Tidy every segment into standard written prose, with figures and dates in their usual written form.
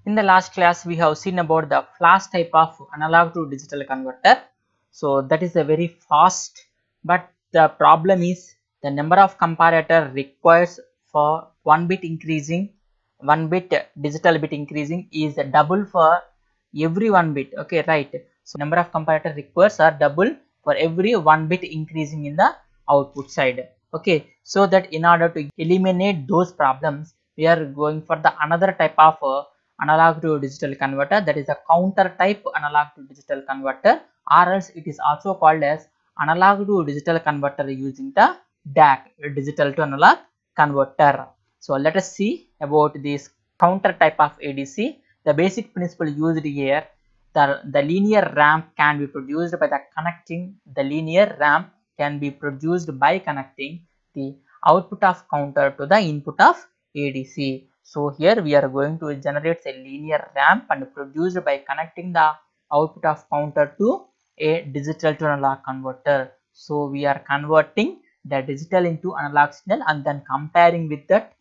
In the last class, we have seen about the flash type of analog to digital converter. So that is a very fast, but the problem is the number of comparator requires for 1 bit increasing, 1 bit digital bit increasing is double for every 1 bit. Okay, right. So number of comparator requires are double for every 1 bit increasing in the output side. Okay, so that in order to eliminate those problems, we are going for the another type of analog to digital converter, that is a counter type analog to digital converter, or else it is also called as analog to digital converter using the DAC, digital to analog converter. So let us see about this counter type of ADC. The basic principle used here, the linear ramp can be produced by the connecting, the linear ramp can be produced by connecting the output of counter to the input of ADC. So here we are going to generate a linear ramp and produced by connecting the output of counter to a digital to analog converter. So we are converting the digital into analog signal and then comparing with that,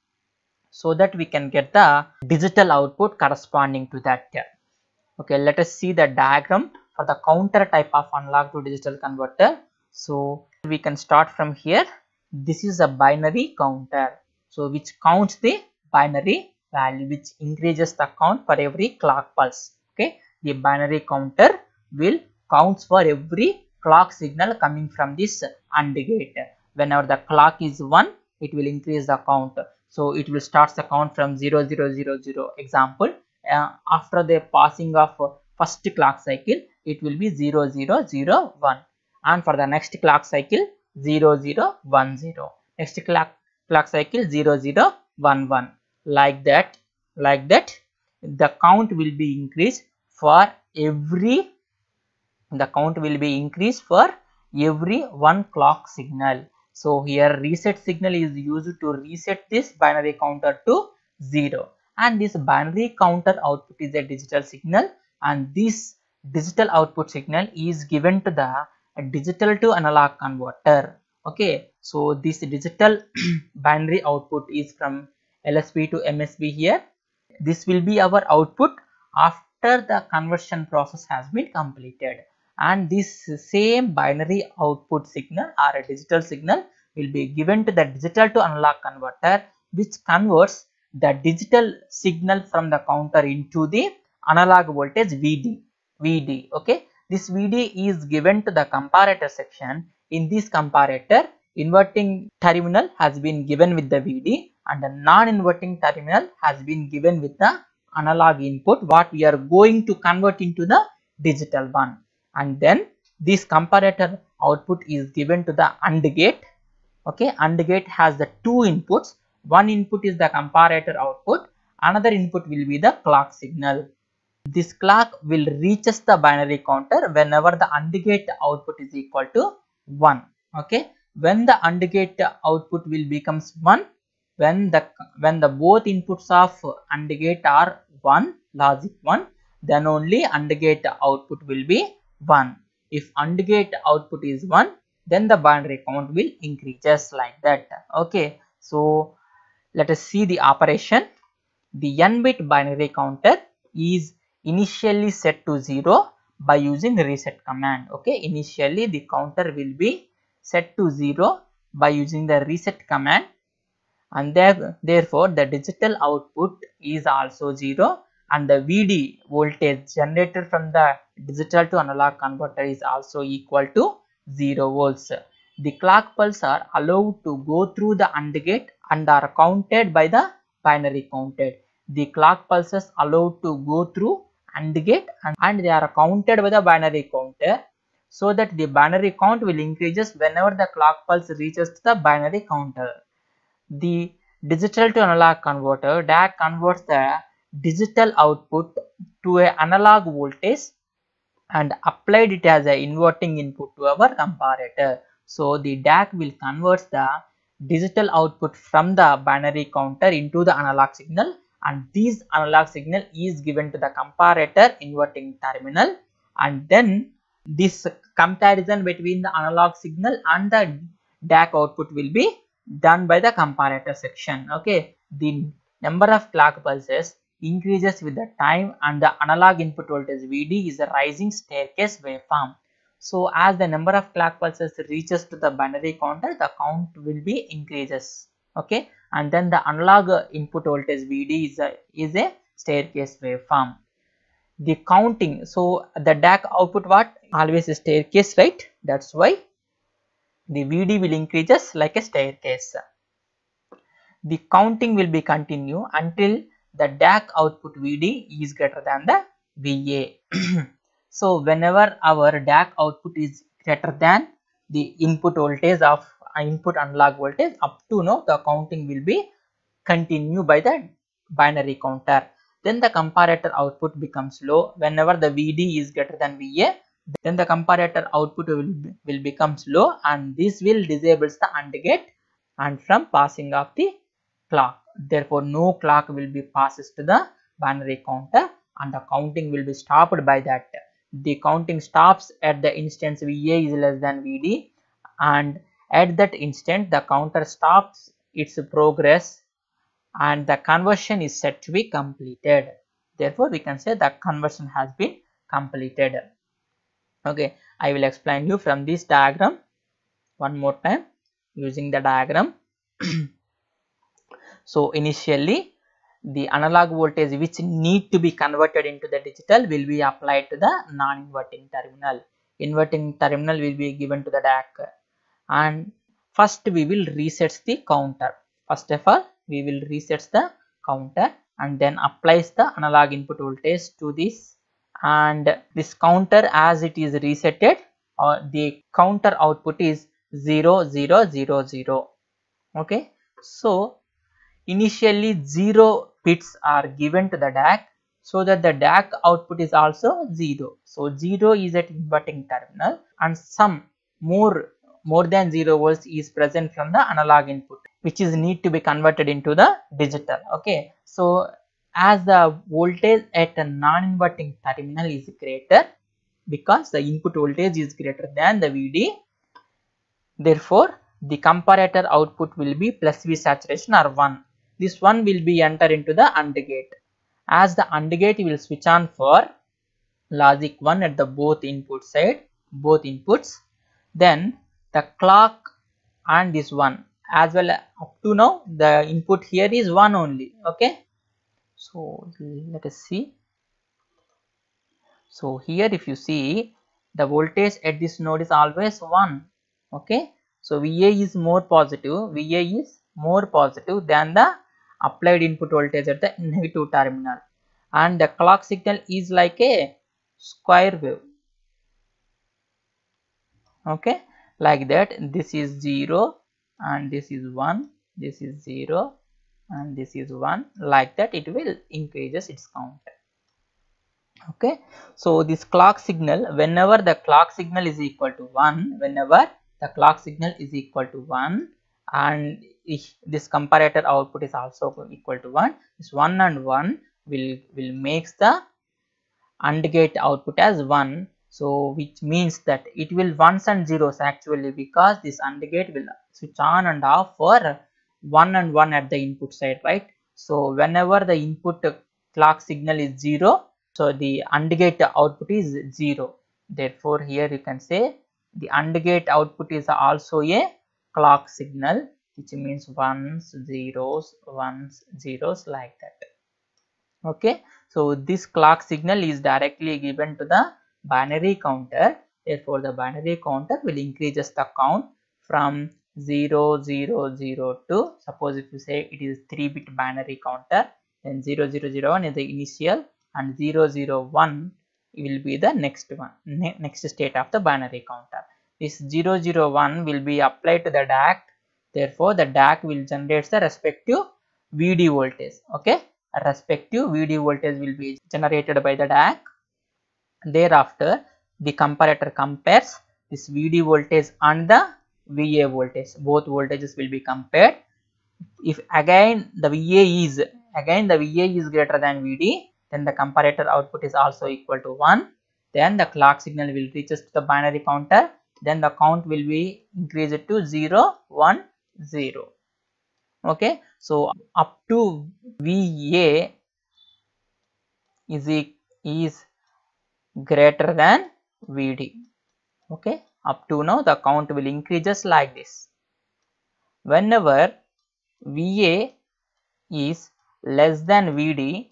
so that we can get the digital output corresponding to that. Okay, let us see the diagram for the counter type of analog to digital converter. So we can start from here. This is a binary counter, so which counts the binary value, which increases the count for every clock pulse. Okay, the binary counter will counts for every clock signal coming from this AND gate. Whenever the clock is 1, it will increase the count. So it will start the count from 0000. Example, after the passing of first clock cycle, it will be 0001, and for the next clock cycle 0010, next clock cycle 0011, like that the count will be increased for every one clock signal. So here reset signal is used to reset this binary counter to 0, and this binary counter output is a digital signal, and this digital output signal is given to the digital to analog converter. Okay, so this digital binary output is from LSB to MSB here. This will be our output after the conversion process has been completed, and this same binary output signal or a digital signal will be given to the digital to analog converter, which converts the digital signal from the counter into the analog voltage VD. Okay, this VD is given to the comparator section. In this comparator, inverting terminal has been given with the VD and the non-inverting terminal has been given with the analog input, what we are going to convert into the digital one. And then this comparator output is given to the AND gate. Okay, AND gate has the two inputs. One input is the comparator output, another input will be the clock signal. This clock will reaches the binary counter whenever the AND gate output is equal to 1. Okay, when the AND gate output will becomes 1, when the both inputs of AND gate are 1, logic 1, then only AND gate output will be 1. If AND gate output is 1, then the binary count will increases like that. Okay, so let us see the operation. The n bit binary counter is initially set to 0 by using reset command. Okay, initially the counter will be set to 0 by using the reset command, and therefore the digital output is also 0, and the VD voltage generated from the digital to analog converter is also equal to 0 volts. The clock pulses are allowed to go through the AND gate and are counted by the binary counted. The clock pulses allowed to go through AND gate and they are counted by the binary counter, so that the binary count will increases whenever the clock pulse reaches the binary counter. The digital to analog converter DAC converts the digital output to an analog voltage and applied it as an inverting input to our comparator. So the DAC will convert the digital output from the binary counter into the analog signal, and this analog signal is given to the comparator inverting terminal, and then this comparison between the analog signal and the DAC output will be done by the comparator section. Okay, the number of clock pulses increases with the time, and the analog input voltage Vd is a rising staircase waveform. So as the number of clock pulses reaches to the binary counter, the count will be increases. Okay, and then the analog input voltage Vd is a staircase waveform. The counting, so the DAC output what? Always a staircase, right? That's why the Vd will increases like a staircase. The counting will be continue until the DAC output Vd is greater than the Va. So whenever our DAC output is greater than the input voltage of input analog voltage, up to now the counting will be continue by the binary counter. Then the comparator output becomes low. Whenever the Vd is greater than Va, then the comparator output will becomes low, and this will disables the AND gate and from passing of the clock. Therefore, no clock will be passes to the binary counter, and the counting will be stopped by that. The counting stops at the instant Va is less than Vd, and at that instant the counter stops its progress and the conversion is said to be completed. Therefore, we can say the conversion has been completed. Okay, I will explain you from this diagram one more time using the diagram. So initially the analog voltage which need to be converted into the digital will be applied to the non-inverting terminal. Inverting terminal will be given to the DAC, and first we will reset the counter. First of all, we will reset the counter and then applies the analog input voltage to this, and this counter as it is resetted, the counter output is 0 0 0 0. Okay, so initially 0 bits are given to the DAC so that the DAC output is also 0. So 0 is at inverting terminal, and some more than 0 volts is present from the analog input, which is need to be converted into the digital. Okay, so as the voltage at a non-inverting terminal is greater, because the input voltage is greater than the Vd, therefore the comparator output will be plus V saturation or 1. This one will be entered into the AND gate. As the AND gate will switch on for logic 1 at the both input side, both inputs, then the clock and this one as well. Up to now the input here is 1 only. Okay, so let us see. So here if you see, the voltage at this node is always 1. Okay, so Va is more positive, Va is more positive than the applied input voltage at the negative terminal, and the clock signal is like a square wave. Okay, like that, this is 0 and this is 1, this is 0 and this is 1, like that it will increases its count. Okay, so this clock signal, whenever the clock signal is equal to 1, whenever the clock signal is equal to 1, and if this comparator output is also equal to 1, this 1 and 1 will makes the AND gate output as 1. So which means that it will ones and zeros actually, because this AND gate will switch on and off for 1 and 1 at the input side, right? So whenever the input clock signal is 0, so the AND gate output is 0. Therefore here you can say the AND gate output is also a clock signal, which means ones, zeros like that. Okay, so this clock signal is directly given to the binary counter. Therefore the binary counter will increases the count from 0 0 0 to, suppose if you say it is 3-bit binary counter, then 0 0 0 1 is the initial and 0 0 1 will be the next one, next state of the binary counter. This 0 0 1 will be applied to the DAC. Therefore the DAC will generate the respective Vd voltage. Okay, a respective Vd voltage will be generated by the DAC. Thereafter the comparator compares this Vd voltage and the Va voltage. Both voltages will be compared. If again the Va is greater than Vd, then the comparator output is also equal to 1. Then the clock signal will reaches to the binary counter. Then the count will be increased to 0 1 0. Okay, so up to Va is greater than Vd. Okay, up to now the count will increases like this. Whenever Va is less than Vd,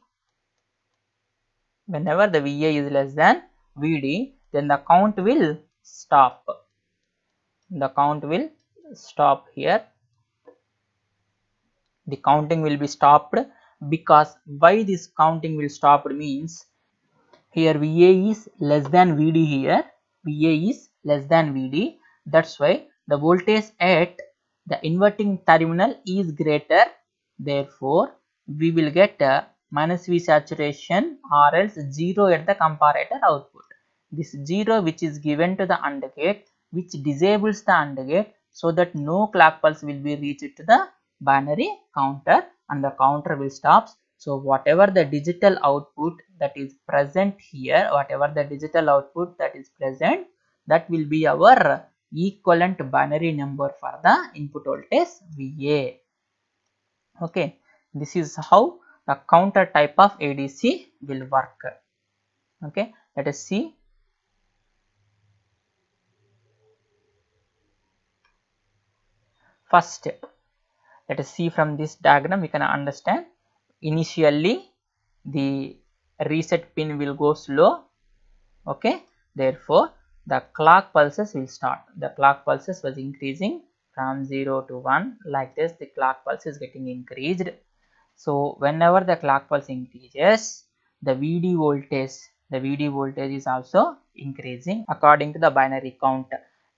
whenever the Va is less than Vd, then the count will stop. The count will stop here. The counting will be stopped, because why this counting will stop means here Va is less than Vd here. Va is less than Vd. That's why the voltage at the inverting terminal is greater. Therefore, we will get a minus V saturation or else 0 at the comparator output. This 0 which is given to the AND gate, which disables the AND gate, so that no clock pulse will be reached to the binary counter and the counter will stop. So whatever the digital output that is present here, whatever the digital output that is present, that will be our equivalent binary number for the input voltage Va. Okay, this is how the counter type of ADC will work. Okay, let us see. First, let us see from this diagram, we can understand. Initially, the reset pin will go slow. Okay, therefore, the clock pulses will start. The clock pulses was increasing from 0 to 1. Like this, the clock pulse is getting increased. So, whenever the clock pulse increases, the VD voltage is also increasing according to the binary count.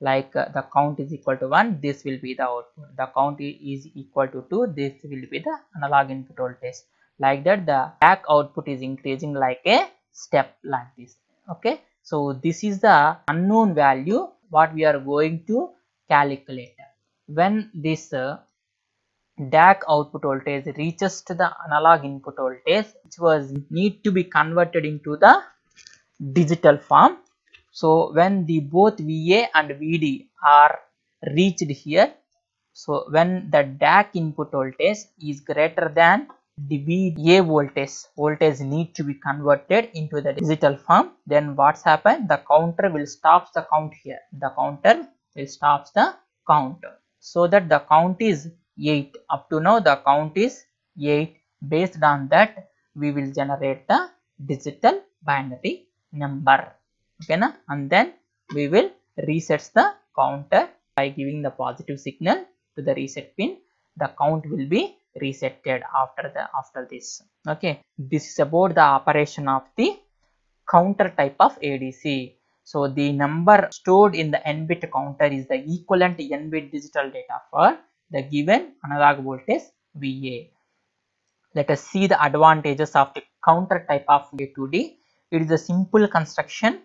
Like the count is equal to 1, this will be the output. The count is equal to 2, this will be the analog input voltage. Like that, the back output is increasing like a step like this. Okay, so this is the unknown value what we are going to calculate. When this DAC output voltage reaches to the analog input voltage, which was need to be converted into the digital form. So when the both Va and Vd are reached here, so when the DAC input voltage is greater than the Va voltage need to be converted into the digital form, then what's happened? The counter will stop the count here. The counter will stop the count, so that the count is 8. Up to now the count is 8. Based on that, we will generate the digital binary number. Okay na? And then we will reset the counter by giving the positive signal to the reset pin. The count will be resetted after this. Okay, this is about the operation of the counter type of ADC. So the number stored in the n-bit counter is the equivalent n-bit digital data for the given analog voltage Va. Let us see the advantages of the counter type of A2D. It is a simple construction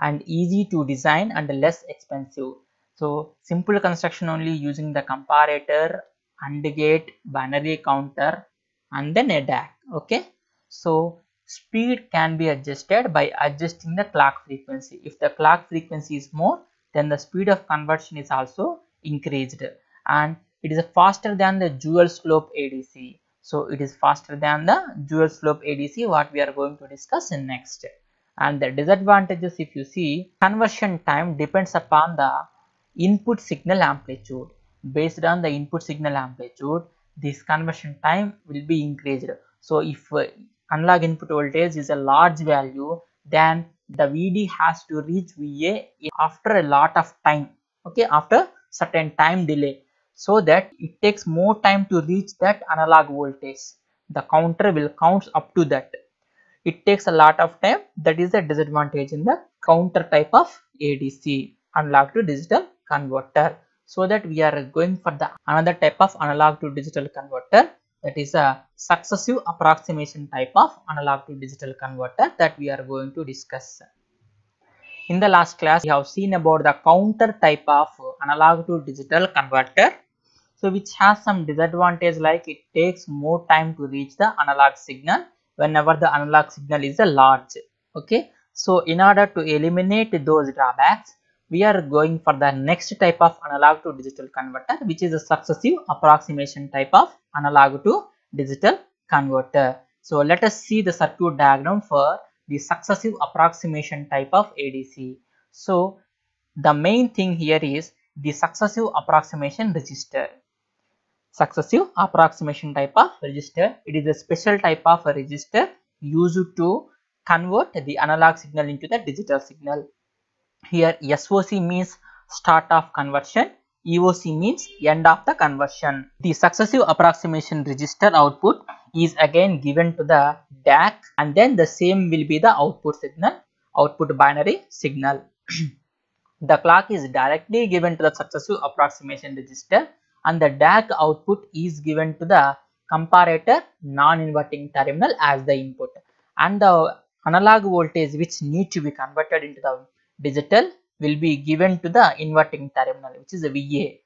and easy to design and less expensive. So simple construction only using the comparator, AND gate, binary counter, and then a DAC. Okay, so speed can be adjusted by adjusting the clock frequency. If the clock frequency is more, then the speed of conversion is also increased, and it is faster than the dual slope ADC. So it is faster than the dual slope ADC, what we are going to discuss in next. And the disadvantages, if you see, conversion time depends upon the input signal amplitude. Based on the input signal amplitude, this conversion time will be increased. So if analog input voltage is a large value, then the Vd has to reach Va after a lot of time. Okay, after certain time delay, so that it takes more time to reach that analog voltage. The counter will count up to that. It takes a lot of time. That is the disadvantage in the counter type of ADC, analog to digital converter. So that we are going for the another type of analog to digital converter, that is a successive approximation type of analog to digital converter that we are going to discuss. In the last class, we have seen about the counter type of analog to digital converter, so which has some disadvantage, like it takes more time to reach the analog signal whenever the analog signal is a large. Okay, so in order to eliminate those drawbacks, we are going for the next type of analog to digital converter, which is a successive approximation type of analog to digital converter. So let us see the circuit diagram for the successive approximation type of ADC. So the main thing here is the successive approximation register. Successive approximation type of register. It is a special type of a register used to convert the analog signal into the digital signal. Here SOC means start of conversion, EOC means end of the conversion. The successive approximation register output is again given to the DAC, and then the same will be the output signal, output binary signal. The clock is directly given to the successive approximation register, and the DAC output is given to the comparator non-inverting terminal as the input, and the analog voltage which need to be converted into the digital will be given to the inverting terminal, which is a VA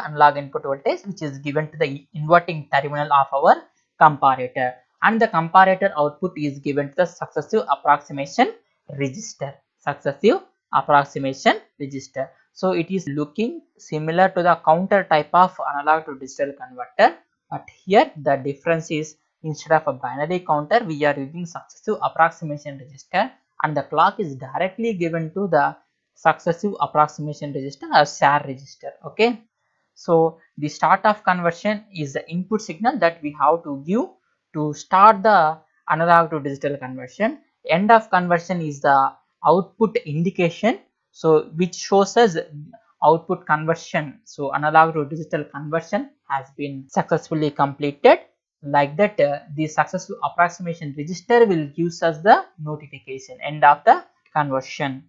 analog input voltage, which is given to the inverting terminal of our comparator, and the comparator output is given to the successive approximation register. So it is looking similar to the counter type of analog to digital converter, but here the difference is instead of a binary counter we are using successive approximation register, and the clock is directly given to the successive approximation register or SAR register. Okay, so the start of conversion is the input signal that we have to give to start the analog to digital conversion. End of conversion is the output indication, so which shows us output conversion. So analog to digital conversion has been successfully completed. Like that, the successful approximation register will give us the notification end of the conversion.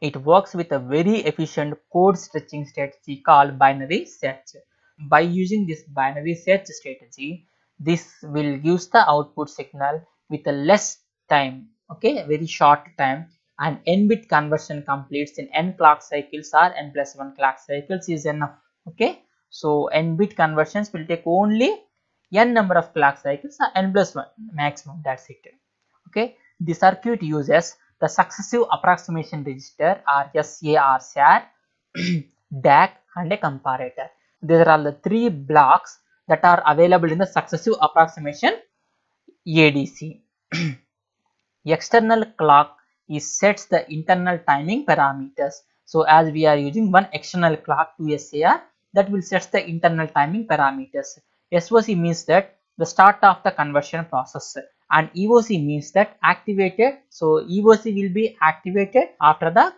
It works with a very efficient code stretching strategy called binary search. By using this binary search strategy, this will use the output signal with a less time, okay, very short time, and n bit conversion completes in n clock cycles or n plus 1 clock cycles is enough. Okay, so n bit conversions will take only n number of clock cycles or n plus 1 maximum, that's it. Okay, the circuit uses the successive approximation register or SAR, DAC and a comparator. These are all the three blocks that are available in the successive approximation ADC. External clock is sets the internal timing parameters. So as we are using one external clock to SAR, that will set the internal timing parameters. SOC means that the start of the conversion process, and EOC means that activated. So EOC will be activated after the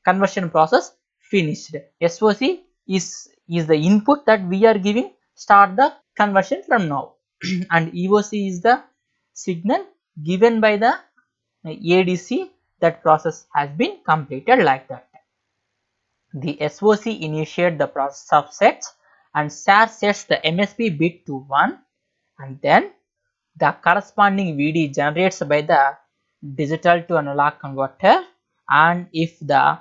conversion process finished. SOC is the input that we are giving start the conversion from now and EOC is the signal given by the ADC that process has been completed. Like that, the SOC initiates the process of sets, and SAR sets the MSB bit to 1, and then the corresponding VD generates by the digital to analog converter, and if the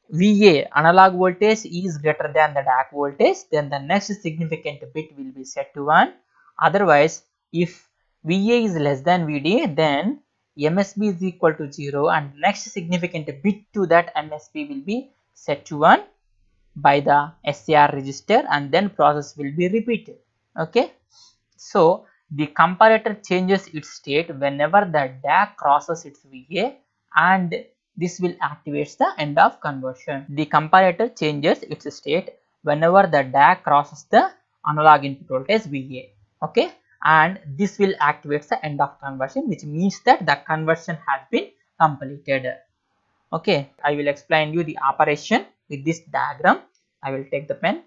VA analog voltage is greater than the DAC voltage, then the next significant bit will be set to 1. Otherwise, if VA is less than VD, then MSB is equal to 0, and next significant bit to that MSB will be set to 1 by the SAR register, and then process will be repeated. Okay, so the comparator changes its state whenever the DAC crosses its VA, and this will activate the end of conversion. The comparator changes its state whenever the DAC crosses the analog input voltage VA. Okay, and this will activate the end of conversion, which means that the conversion has been completed. Okay, I will explain you the operation with this diagram. I will take the pen.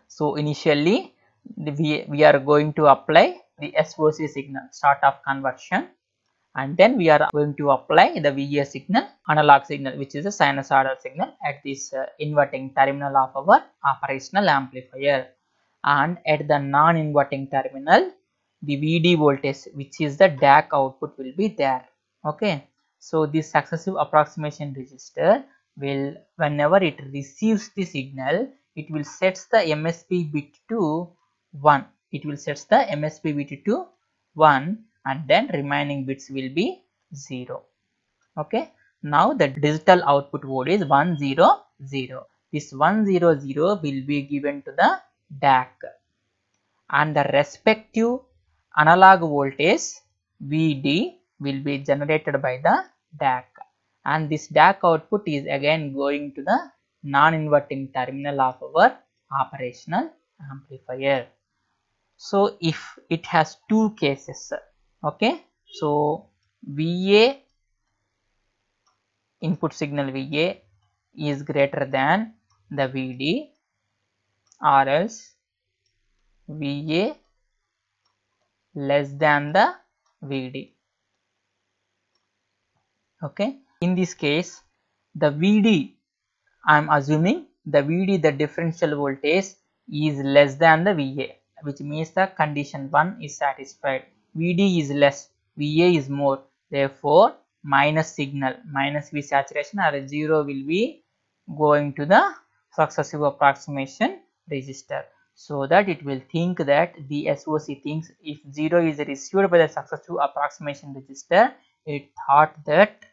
So initially we are going to apply the SOC signal, start of conversion, and then we are going to apply the VA signal, analog signal, which is a sinusoidal signal at this inverting terminal of our operational amplifier, and at the non-inverting terminal the VD voltage, which is the DAC output, will be there. Okay, so this successive approximation register will, whenever it receives the signal, it will set the MSB bit to 1. It will set the MSB bit to 1, and then remaining bits will be 0. Okay, now the digital output voltage is 100. this 100 will be given to the DAC, and the respective analog voltage VD will be generated by the DAC, and this DAC output is again going to the non-inverting terminal of our operational amplifier. So if it has two cases, okay, so VA, input signal VA is greater than the VD, or else VA less than the VD. Okay, in this case the VD, I am assuming the VD, the differential voltage, is less than the VA, which means the condition 1 is satisfied. VD is less, VA is more, therefore minus signal, minus V saturation or 0 will be going to the successive approximation register, so that it will think that the SOC thinks if 0 is received by the successive approximation register, it thought that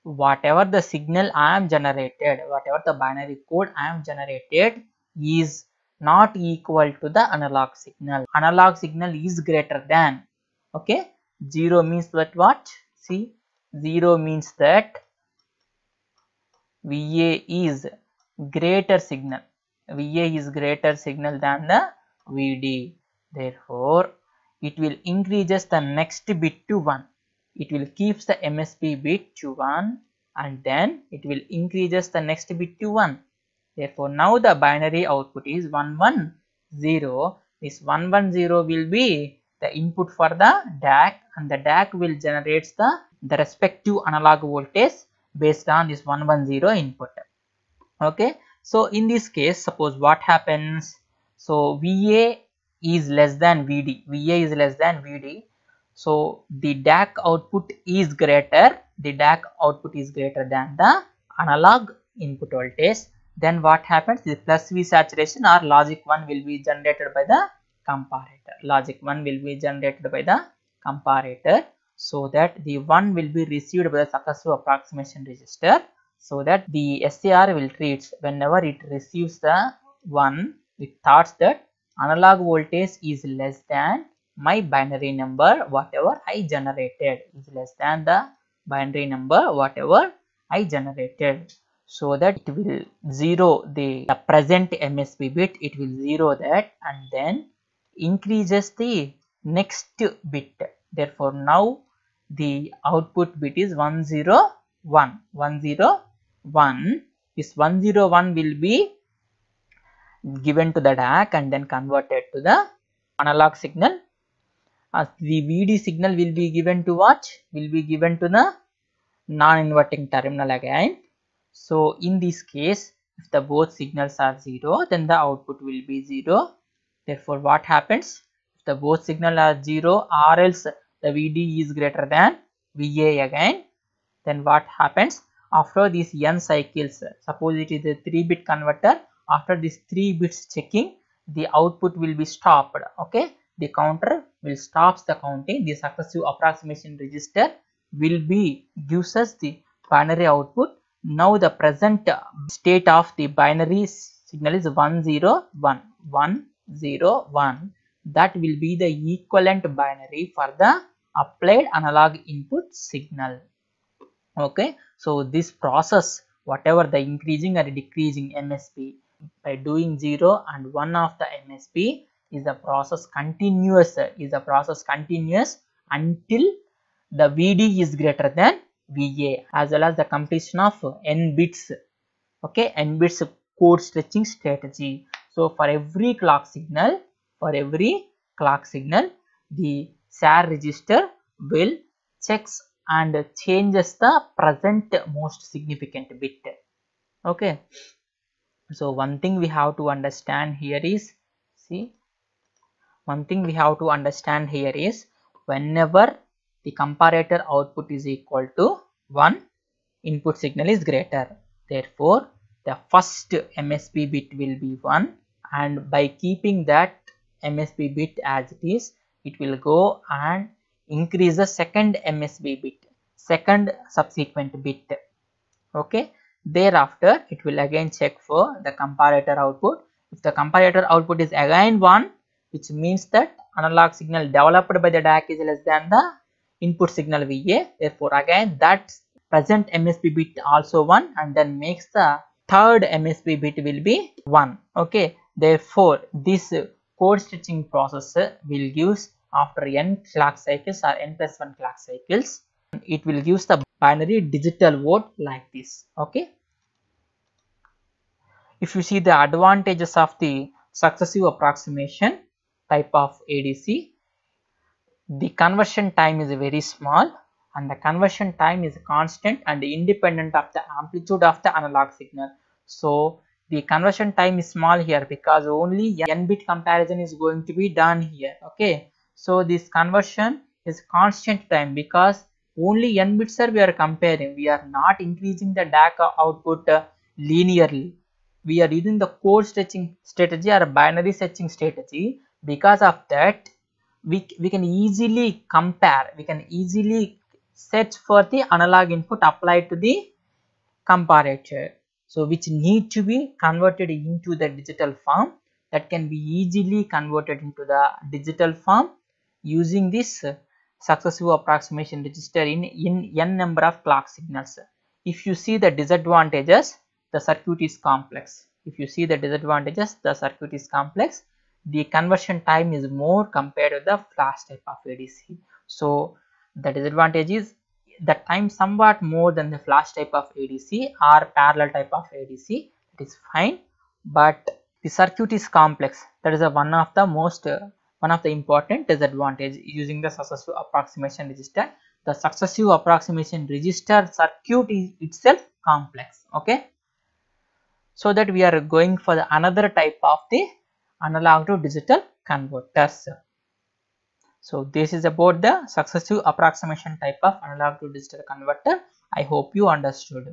whatever the signal I am generated, whatever the binary code I am generated is not equal to the analog signal. Analog signal is greater than, okay, 0 means that what? See, 0 means that VA is greater signal, VA is greater signal than the VD, therefore it will increases the next bit to 1. It will keeps the MSB bit to 1 and then it will increases the next bit to 1. Therefore, now the binary output is 110. This 110 will be the input for the DAC, and the DAC will generate the respective analog voltage based on this 110 input. Okay, so in this case, suppose what happens, so VA is less than VD, VA is less than VD, so the DAC output is greater, the DAC output is greater than the analog input voltage. Then what happens, the plus V saturation or logic 1 will be generated by the comparator, logic 1 will be generated by the comparator, so that the 1 will be received by the successive approximation register, so that the SAR will treat whenever it receives the 1, it thoughts that analog voltage is less than my binary number whatever I generated, is less than the binary number whatever I generated, so that it will zero the present MSB bit, it will zero that and then increases the next bit. Therefore, now the output bit is 101, 101. This 101 will be given to the DAC and then converted to the analog signal. As the VD signal will be given to what? Will be given to the non-inverting terminal again. So in this case, if the both signals are 0, then the output will be 0. Therefore, what happens? If the both signals are 0 or else the VD is greater than VA again, then what happens? After these n cycles, suppose it is a 3-bit converter, after these 3 bits checking, the output will be stopped. Okay, the counter will stop the counting, the successive approximation register will be gives us the binary output. Now the present state of the binary signal is 101, 101. That will be the equivalent binary for the applied analog input signal. Okay, so this process, whatever the increasing or decreasing MSB, by doing 0 and 1 of the MSB is a process continuous, until the VD is greater than VA, as well as the completion of n bits. Okay, n bits code stretching strategy. So for every clock signal, the SAR register will checks and changes the present most significant bit. Okay, so one thing we have to understand here is, whenever the comparator output is equal to 1, input signal is greater. Therefore, the first MSB bit will be 1, and by keeping that MSB bit as it is, it will go and increase the second MSB bit, second subsequent bit. Okay, Thereafter, it will again check for the comparator output. If the comparator output is again 1, which means that analog signal developed by the DAC is less than the input signal VA. Therefore, again that present MSB bit also 1, and then makes the third MSB bit will be 1. Okay. Therefore, this code stitching process will use after n clock cycles or n plus 1 clock cycles. It will use the binary digital vote like this. Okay. If you see the advantages of the successive approximation type of ADC, the conversion time is very small, and the conversion time is constant and independent of the amplitude of the analog signal. So the conversion time is small here because only n bit comparison is going to be done here. Okay. So this conversion is constant time because only n bits we are comparing. We are not increasing the DAC output linearly. We are using the code stretching strategy or binary stretching strategy. Because of that, we can easily compare, we can easily search for the analog input applied to the comparator, so which need to be converted into the digital form, that can be easily converted into the digital form using this successive approximation register in n number of clock signals. If you see the disadvantages, the circuit is complex. If you see the disadvantages, the circuit is complex. The conversion time is more compared to the flash type of ADC. So the disadvantage is the time somewhat more than the flash type of ADC or parallel type of ADC. It is fine, but the circuit is complex. That is one of the important disadvantage using the successive approximation register. The successive approximation register circuit is itself complex. Okay. So that we are going for the another type of the analog to digital converters. So this is about the successive approximation type of analog to digital converter. I hope you understood.